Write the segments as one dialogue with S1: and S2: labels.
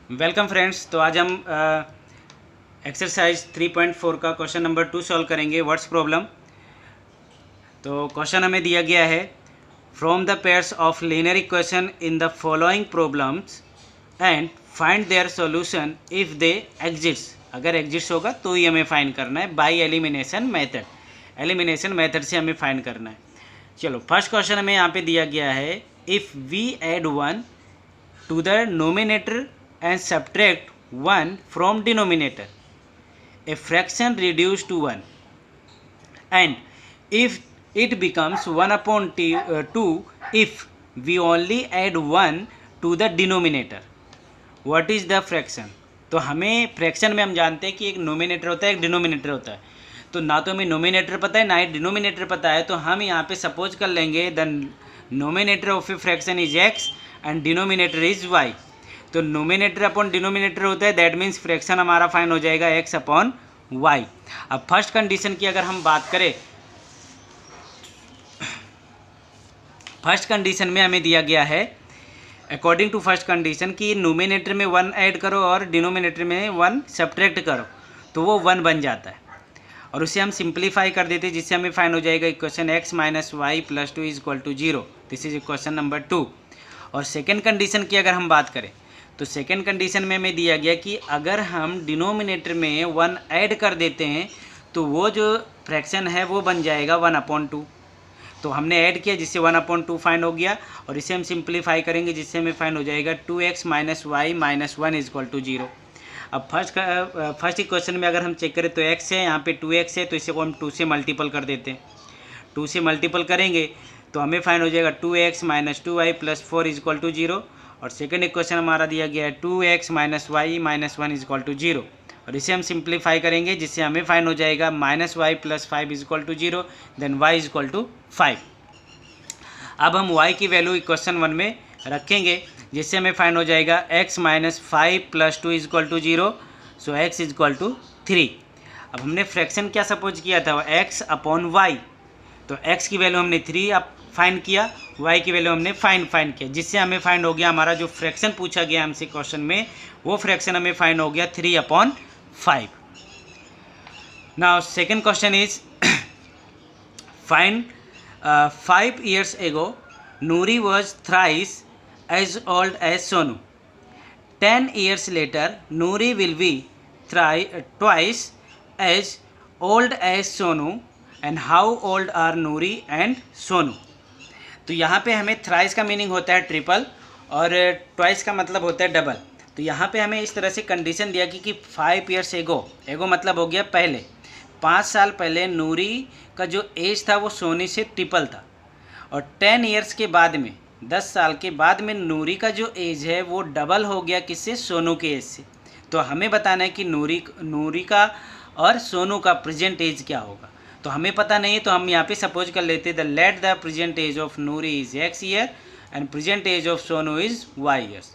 S1: Welcome friends. तो आज हम एक्सरसाइज 3.4 का क्वेश्चन नंबर 2 सॉल्व करेंगे, व्हाट्स प्रॉब्लम। तो क्वेश्चन हमें दिया गया है, from the pairs of linear equation in the following problems and find their solution if they exist. अगर एग्जिस्ट होगा तो ही हमें फाइंड करना है by elimination method. Elimination method से हमें फाइंड करना है। चलो, फर्स्ट क्वेश्चन हमें यहाँ पे दिया गया है, if we add 1 to the numerator and subtract 1 from denominator, a fraction reduced to 1, and if it becomes 1 upon 2 if we only add 1 to the denominator, what is the fraction। तो हमें fraction में हम जानते हैं कि एक nominator होता है, एक डिनोमिनेटर होता है। तो ना तो हमें नोमिनेटर पता है ना ही डिनोमिनेटर पता है, तो हम यहाँ पे सपोज कर लेंगे the nominator of a fraction is x and denominator is y। तो नोमिनेटर अपॉन डिनोमिनेटर होता है, दैट मीन्स फ्रैक्शन हमारा फाइन हो जाएगा x अपॉन y। अब फर्स्ट कंडीशन की अगर हम बात करें, फर्स्ट कंडीशन में हमें दिया गया है अकॉर्डिंग टू फर्स्ट कंडीशन कि नोमिनेटर में 1 ऐड करो और डिनोमिनेटर में 1 सब्ट्रैक्ट करो, तो वो 1 बन जाता है और उसे हम सिंप्लीफाई कर देते हैं, जिससे हमें फाइन हो जाएगा equation x minus y plus 2 is equal to 0। This is equation number 2। और सेकेंड कंडीशन की अगर हम बात करें, तो सेकेंड कंडीशन में हमें दिया गया कि अगर हम डिनोमिनेटर में 1 ऐड कर देते हैं तो वो जो फ्रैक्शन है वो बन जाएगा 1/2। तो हमने ऐड किया जिससे 1/2 फाइन हो गया और इसे हम सिंप्लीफाई करेंगे जिससे हमें फाइन हो जाएगा 2x minus y minus 1 is equal to 0। अब फर्स्ट इक्वेशन में अगर हम चेक करें तो x है, यहाँ पे 2x है, तो इसे को हम 2 से मल्टीपल कर देते हैं। 2 से मल्टीपल करेंगे तो हमें फाइन हो जाएगा 2x minus 2y plus 4 is equal to 0। और सेकेंड इक्वेशन हमारा दिया गया है 2x minus y minus 1 is equal to 0 और इसे हम सिंप्लीफाई करेंगे जिससे हमें फाइन हो जाएगा minus y plus 5 is equal to 0, then y is equal to 5। अब हम y की वैल्यू इक्वेशन 1 में रखेंगे जिससे हमें फाइन हो जाएगा x minus 5 plus 2 is equal to 0, so x is equal to 3। अब हमने फ्रैक्शन क्या सपोज किया था, x अपॉन वाई। तो x की वैल्यू हमने 3 अब फाइंड किया, y की वैल्यू हमने फाइंड किया, जिससे हमें फाइंड हो गया हमारा जो फ्रैक्शन पूछा गया हमसे क्वेश्चन में, वो फ्रैक्शन हमें फाइंड हो गया 3/5। Now second question is find 5 years ago Noori was thrice as old as Sonu. 10 years later Noori will be twice as old as Sonu, and how old are Noori and Sonu। तो यहाँ पे हमें thrice का meaning होता है triple और twice का मतलब होता है डबल। तो यहाँ पे हमें इस तरह से कंडीशन दिया कि 5 years एगो मतलब हो गया पहले, 5 साल पहले नूरी का जो एज था वो सोनी से ट्रिपल था। और 10 years के बाद में, 10 साल के बाद में नूरी का जो एज है वो डबल हो गया किससे, सोनू के एज से। तो हमें बताना है कि नूरी का और सोनू का प्रेजेंट एज क्या होगा। तो हमें पता नहीं है, तो हम यहाँ पे सपोज कर लेते हैं the let the present age of Noori is x year and present age of Sonu is y years.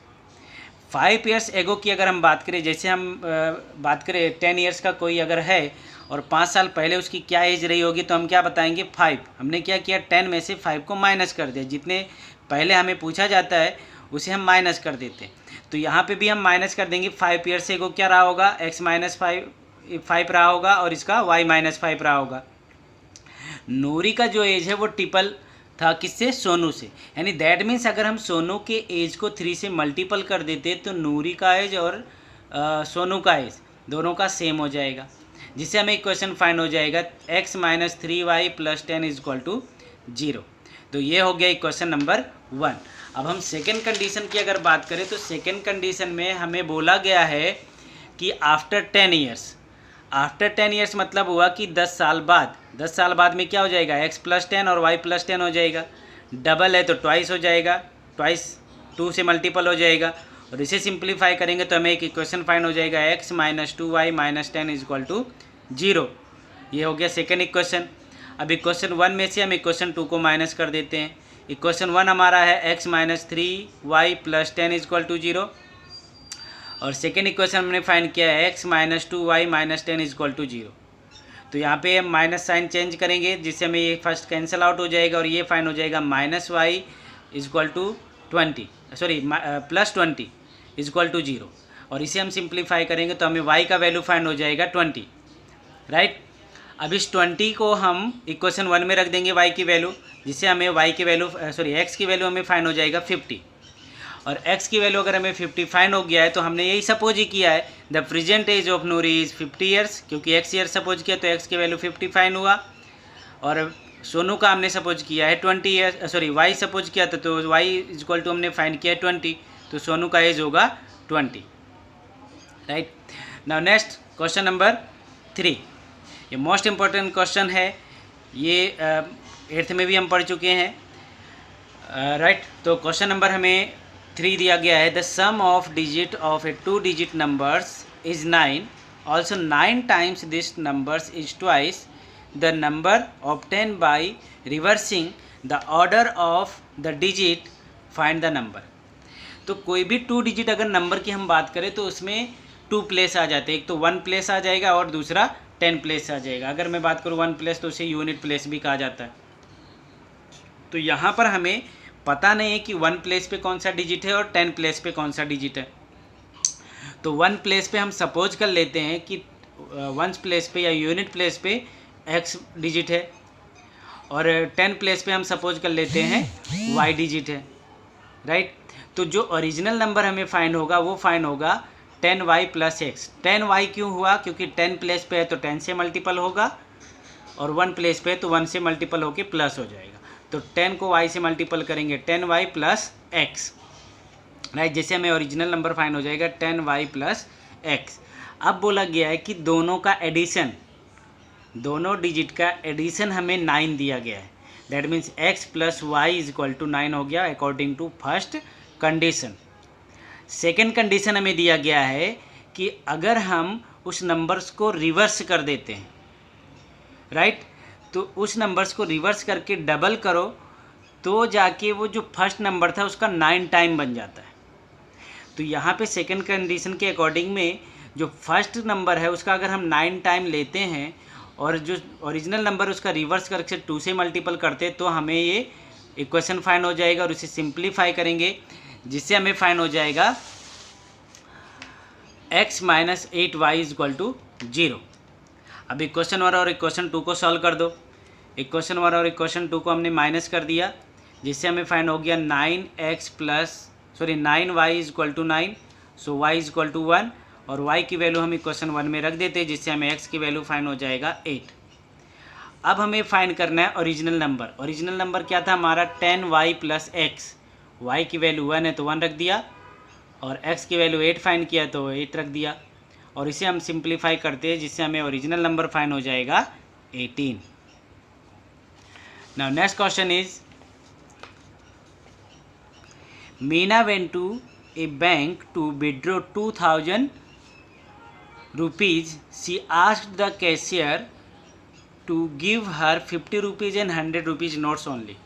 S1: 5 years एगो की अगर हम बात करें, जैसे हम बात करें 10 years का कोई अगर है और 5 साल पहले उसकी क्या एज रही होगी, तो हम क्या बताएंगे 5। हमने क्या किया, 10 में से 5 को माइनस कर दिया, जितने पहले हमें पूछा जाता है उसे हम माइनस कर देते हैं। तो यहाँ पे भी हम माइनस कर देंगे। 5 years एगो क्या रहा होगा, x माइनस 5 रहा होगा और इसका y माइनस 5 रहा होगा। नूरी का जो एज है वो ट्रिपल था किससे, सोनू से। यानी दैट मीन्स अगर हम सोनू के एज को 3 से मल्टीपल कर देते तो नूरी का एज और सोनू का एज दोनों का सेम हो जाएगा, जिससे हमें इक्वेशन फाइंड हो जाएगा x minus 3y plus 10 is equal to 0। तो ये हो गया इक्वेशन नंबर 1। अब हम सेकेंड कंडीशन की अगर बात करें, तो सेकेंड कंडीशन में हमें बोला गया है कि आफ्टर 10 years, आफ्टर 10 years मतलब हुआ कि 10 साल बाद, 10 साल बाद में क्या हो जाएगा, x प्लस 10 और y प्लस 10 हो जाएगा। डबल है तो ट्वाइस हो जाएगा, ट्वाइस 2 से मल्टीपल हो जाएगा और इसे सिंप्लीफाई करेंगे तो हमें एक इक्वेशन फाइंड हो जाएगा x minus 2y minus 10 is equal to 0। ये हो गया सेकेंड इक्वेशन। अब इक्वेशन 1 में से हम इक्वेशन 2 को माइनस कर देते हैं। इक्वेशन 1 हमारा है x minus 3y plus 10 is equal to 0 और सेकेंड इक्वेशन हमने फाइंड किया है x minus 2y minus 10 is equal to 0। तो यहाँ पे हम माइनस साइन चेंज करेंगे जिससे हमें ये फर्स्ट कैंसिल आउट हो जाएगा और ये फाइंड हो जाएगा minus y is equal to 20, sorry plus 20 is equal to 0। और इसे हम सिंप्लीफाई करेंगे तो हमें y का वैल्यू फाइंड हो जाएगा 20, राइट। अब इस 20 को हम इक्वेशन 1 में रख देंगे y की वैल्यू, जिससे हमें y की वैल्यू x की वैल्यू हमें फाइंड हो जाएगा 50, और x की वैल्यू अगर हमें 50 फाइंड हो गया है तो हमने यही सपोज ही किया है the present age of Noori is 50 years, क्योंकि x ईयर सपोज किया तो x की वैल्यू 50 फाइंड हुआ, और सोनू का हमने सपोज किया है 20 ईयर, सॉरी y सपोज किया था तो y इक्वल टू हमने फाइंड किया है 20, तो सोनू का एज होगा 20, right. Now next question number 3, ये मोस्ट इम्पॉर्टेंट क्वेश्चन है, ये 8th में भी हम पढ़ चुके हैं, राइट। तो क्वेश्चन नंबर हमें 3 दिया गया है, the sum of digit of a 2 digit numbers is 9, also 9 times this numbers is twice the number obtain by reversing the order of the digit, find the number. तो कोई भी 2 digit अगर number की हम बात करें तो उसमें 2 प्लेस आ जाते हैं, एक तो 1 प्लेस आ जाएगा और दूसरा 10 प्लेस आ जाएगा। अगर मैं बात करूँ 1 प्लेस तो उसे यूनिट प्लेस भी कहा जाता है। तो यहाँ पर हमें पता नहीं है कि 1 प्लेस पे कौन सा डिजिट है और 10 प्लेस पे कौन सा डिजिट है। तो 1 प्लेस पे हम सपोज कर लेते हैं कि 1 प्लेस पे या यूनिट प्लेस पे x डिजिट है, और 10 प्लेस पे हम सपोज कर लेते हैं y डिजिट है, राइट। तो जो ओरिजिनल नंबर हमें फाइंड होगा वो फाइंड होगा 10y प्लस x। 10y क्यों हुआ? क्योंकि 10 प्लेस पे है तो 10 से मल्टीपल होगा, और 1 प्लेस पे है तो 1 से मल्टीपल होके प्लस हो जाएगा। तो 10 को y से मल्टीपल करेंगे 10y प्लस x, राइट, जैसे हमें ओरिजिनल नंबर फाइंड हो जाएगा 10y प्लस x। अब बोला गया है कि दोनों का एडिशन, दोनों डिजिट का एडिशन हमें 9 दिया गया है, that means x plus y is equal to 9 हो गया according to first condition. Second condition हमें दिया गया है कि अगर हम उस नंबर्स को रिवर्स कर देते हैं, राइट, तो उस नंबर्स को रिवर्स करके डबल करो तो जाके वो जो फर्स्ट नंबर था उसका 9 टाइम बन जाता है। तो यहाँ पे सेकेंड कंडीशन के अकॉर्डिंग में जो फर्स्ट नंबर है उसका अगर हम 9 टाइम लेते हैं और जो ओरिजिनल नंबर उसका रिवर्स करके 2 से मल्टीपल करते हैं तो हमें ये इक्वेशन फाइंड हो जाएगा, और उसे सिंप्लीफाई करेंगे जिससे हमें फाइंड हो जाएगा x minus 8y is equal to 0। अब इक्वेशन 1 और इक्वेशन 2 को सॉल्व कर दो। इक्वेशन 1 और इक्वेशन 2 को हमने माइनस कर दिया, जिससे हमें फाइंड हो गया 9y is equal to 9, so y is equal to 1, और y की वैल्यू हम इक्वेशन 1 में रख देते हैं, जिससे हमें x की वैल्यू फाइंड हो जाएगा 8। अब हमें फाइंड करना है ओरिजिनल नंबर। ओरिजिनल नंबर क्या था हमारा 10y प्लस x, y की वैल्यू 1 है तो 1 रख दिया, और x की वैल्यू 8 फाइंड किया तो 8 रख दिया, और इसे हम सिंप्लीफाई करते हैं जिससे हमें ओरिजिनल नंबर फाइंड हो जाएगा 18। Now next question is, Meena went to a bank to withdraw 2000 rupees. She asked the cashier to give her 50 rupees and 100 rupees notes only.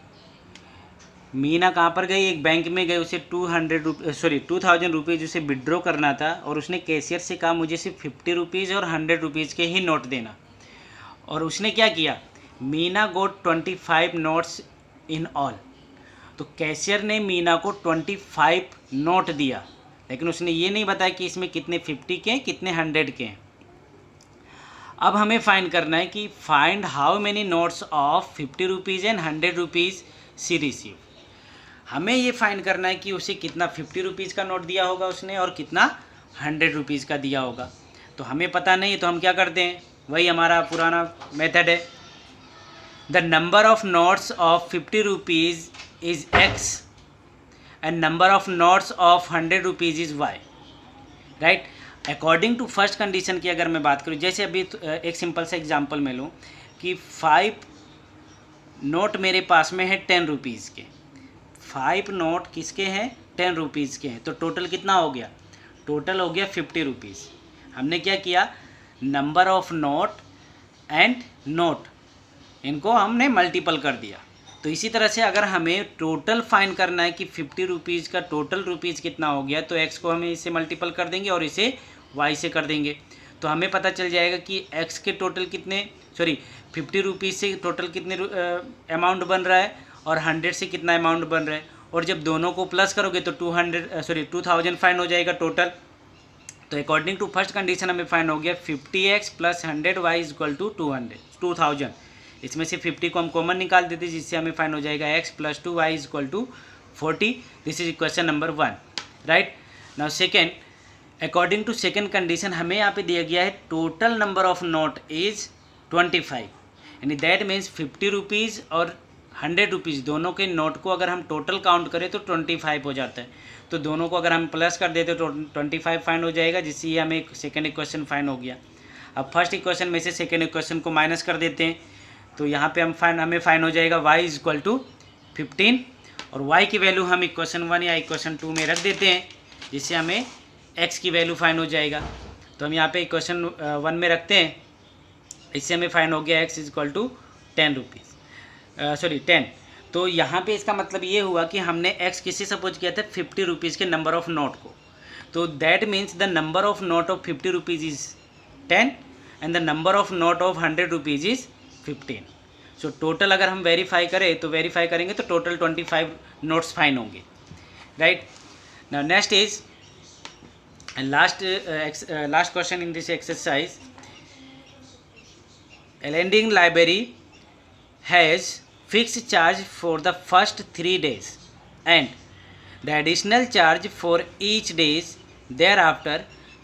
S1: Meena कहाँ पर गई? एक बैंक में गई, उसे 2000 रुपीज़ उसे विड्रॉ करना था, और उसने कैशियर से कहा मुझे सिर्फ 50 रुपीज़ और 100 रुपीज़ के ही नोट देना। और उसने क्या किया? मीना गोट 25 नोट्स इन ऑल। तो कैशियर ने मीना को 25 नोट दिया, लेकिन उसने ये नहीं बताया कि इसमें कितने 50 के हैं कितने 100 के हैं। अब हमें फाइंड करना है कि find how many notes of 50 rupees and 100 rupees she receive. हमें ये फाइंड करना है कि उसे कितना 50 रुपीज़ का नोट दिया होगा उसने और कितना 100 रुपीज़ का दिया होगा। तो हमें पता नहीं, तो हम क्या करते हैं, वही हमारा पुराना मेथड है, the number of notes of 50 rupees is x and number of notes of 100 rupees is y, right. According to first condition की अगर मैं बात करूँ, जैसे अभी एक सिंपल सा एग्जांपल मैं लूँ कि 5 नोट मेरे पास में है 10 रुपीज़ के, 5 नोट किसके हैं? 10 रुपीज़ के हैं, तो टोटल कितना हो गया? टोटल हो गया 50 रुपीज़। हमने क्या किया, number of note and note, इनको हमने मल्टीपल कर दिया। तो इसी तरह से अगर हमें टोटल फाइंड करना है कि 50 रुपीज़ का टोटल रुपीज़ कितना हो गया, तो x को हमें इससे मल्टीपल कर देंगे और इसे y से कर देंगे, तो हमें पता चल जाएगा कि x के टोटल कितने, 50 रुपीज़ से टोटल कितने अमाउंट बन रहा है और 100 से कितना अमाउंट बन रहा है। और जब दोनों को प्लस करोगे तो 2000 फाइंड हो जाएगा टोटल, तो अकॉर्डिंग टू फर्स्ट कंडीशन हमें फाइंड हो गया 50x plus 100y is equal to 2000। इसमें से 50 को हम कॉमन निकाल देते जिससे हमें फाइंड हो जाएगा x plus 2y is equal to 40। This is question number 1, right. Now second, according to second condition हमें यहाँ पे दिया गया है total number of note is 25, यानी दैट मीन्स 50 रुपीज़ और 100 रुपीज़ दोनों के नोट को अगर हम टोटल काउंट करें तो 25 हो जाता है। तो दोनों को अगर हम प्लस कर देते तो 25 फाइंड हो जाएगा, जिससे ये हमें सेकेंड इक्वेशन फाइंड हो गया। अब फर्स्ट इक्वेशन में से सेकेंड इक्वेशन को माइनस कर देते हैं, तो यहाँ पे हमें फाइंड हो जाएगा y इज इक्वल टू 15 और y की वैल्यू हम इक्वेशन 1 या इक्वेशन 2 में रख देते हैं, जिससे हमें x की वैल्यू फाइंड हो जाएगा। तो हम यहाँ पे इक्वेशन 1 में रखते हैं, इससे हमें फाइंड हो गया x इज इक्वल टू 10 10। तो यहाँ पे इसका मतलब ये हुआ कि हमने x किससे सपोज किया था 50 रुपीज़ के नंबर ऑफ नोट को। तो that means the number of note of 50 rupees is 10 and the number of note of 100 rupees is 15। So total अगर हम वेरीफाई करेंगे तो टोटल 25 नोट्स फाइन होंगे, right. Now next is last question in this exercise. Lending library has fixed charge for the first 3 days and the additional charge for each days thereafter.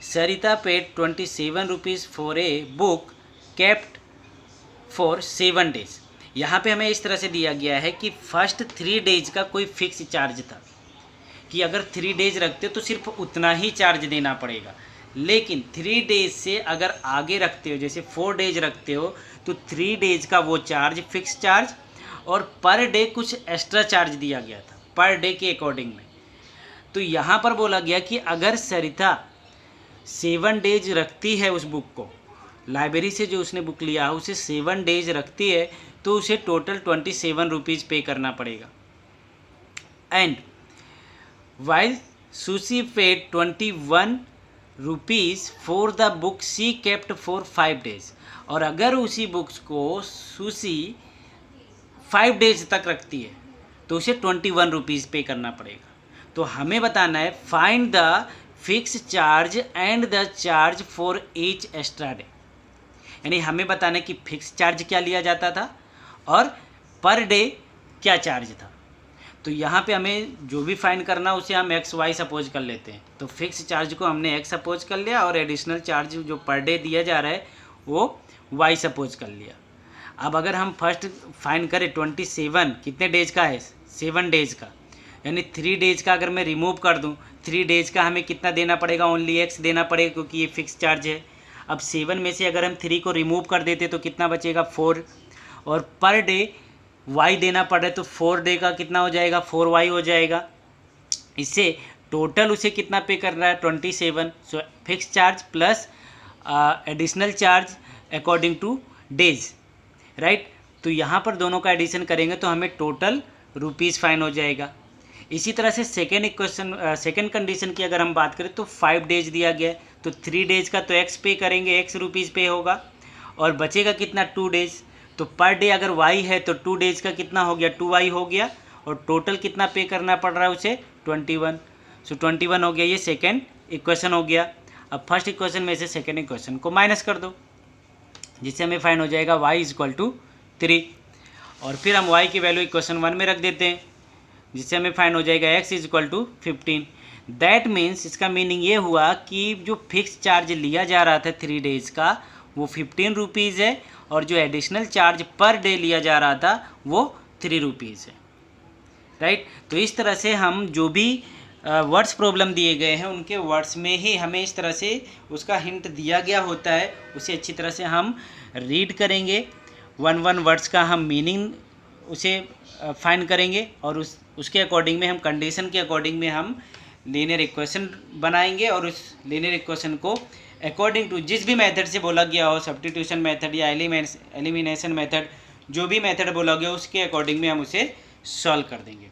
S1: Sarita paid 27 rupees for a book kept for 7 days। यहाँ पे हमें इस तरह से दिया गया है कि फर्स्ट 3 डेज का कोई फिक्स चार्ज था कि अगर 3 डेज रखते हो तो सिर्फ उतना ही चार्ज देना पड़ेगा, लेकिन 3 डेज से अगर आगे रखते हो, जैसे 4 डेज रखते हो, तो 3 डेज का वो चार्ज फिक्स चार्ज और पर डे कुछ एक्स्ट्रा चार्ज दिया गया था पर डे के अकॉर्डिंग में। तो यहाँ पर बोला गया कि अगर सरिता 7 डेज रखती है उस बुक को, लाइब्रेरी से जो उसने बुक लिया उसे 7 डेज रखती है, तो उसे टोटल 27 रुपीज़ पे करना पड़ेगा। And while Susy paid 21 rupees for the book she kept for 5 days. और अगर उसी बुक्स को सुशी 5 डेज तक रखती है तो उसे 21 रुपीज़ पे करना पड़ेगा। तो हमें बताना है find the fix charge and the charge for each extra day, यानी हमें बताना है कि फिक्स चार्ज क्या लिया जाता था और पर डे क्या चार्ज था। तो यहाँ पे हमें जो भी फाइंड करना उसे हम एक्स वाई सपोज कर लेते हैं। तो फिक्स चार्ज को हमने एक्स सपोज कर लिया और एडिशनल चार्ज जो पर डे दिया जा रहा है वो वाई सपोज कर लिया। अब अगर हम फर्स्ट फाइंड करें 27 कितने डेज का है, 7 डेज का, यानी 3 डेज का अगर मैं रिमूव कर दूं, 3 डेज का हमें कितना देना पड़ेगा, ओनली एक्स देना पड़ेगा क्योंकि ये फिक्स चार्ज है। अब 7 में से अगर हम 3 को रिमूव कर देते तो कितना बचेगा 4, और पर डे वाई देना पड़ रहा है तो 4 डे का कितना हो जाएगा 4y हो जाएगा। इससे टोटल उसे कितना पे कर रहा है 27। So fix charge plus additional charge according two days, right. तो यहाँ पर दोनों का एडिशन करेंगे तो हमें टोटल रुपीज़ फाइन हो जाएगा। इसी तरह से सेकेंड कंडीशन की अगर हम बात करें तो 5 डेज दिया गया है, तो 3 डेज का तो एक्स पे करेंगे, x रुपीज़ पे होगा, और बचेगा कितना 2 डेज। तो पर डे अगर y है तो 2 डेज का कितना हो गया 2y हो गया, और टोटल कितना पे करना पड़ रहा है उसे 21। सो 21 हो गया, ये सेकेंड इक्वेशन हो गया। अब फर्स्ट इक्वेशन में से सेकेंड इक्वेशन को माइनस कर दो, जिससे हमें फाइंड हो जाएगा y इज इक्वल टू 3, और फिर हम y की वैल्यू इक्वेशन 1 में रख देते हैं, जिससे हमें फाइंड हो जाएगा x is equal to 15। That means इसका मीनिंग ये हुआ कि जो फिक्स चार्ज लिया जा रहा था 3 डेज का वो 15 रुपीज़ है, और जो एडिशनल चार्ज पर डे लिया जा रहा था वो 3 रुपीज़ है, राइट। तो इस तरह से हम जो भी वर्ड्स प्रॉब्लम दिए गए हैं उनके वर्ड्स में ही हमें इस तरह से उसका हिंट दिया गया होता है, उसे अच्छी तरह से हम रीड करेंगे, 1 वर्ड्स का हम मीनिंग उसे फाइंड करेंगे, और उसके अकॉर्डिंग में हम कंडीशन के अकॉर्डिंग में हम लीनियर इक्वेशन बनाएंगे, और उस लीनियर इक्वेशन को अकॉर्डिंग टू जिस भी मेथड से बोला गया हो, सब्स्टिट्यूशन मेथड या एलिमिनेशन मेथड, जो भी मेथड बोला गया उसके अकॉर्डिंग में हम उसे सॉल्व कर देंगे।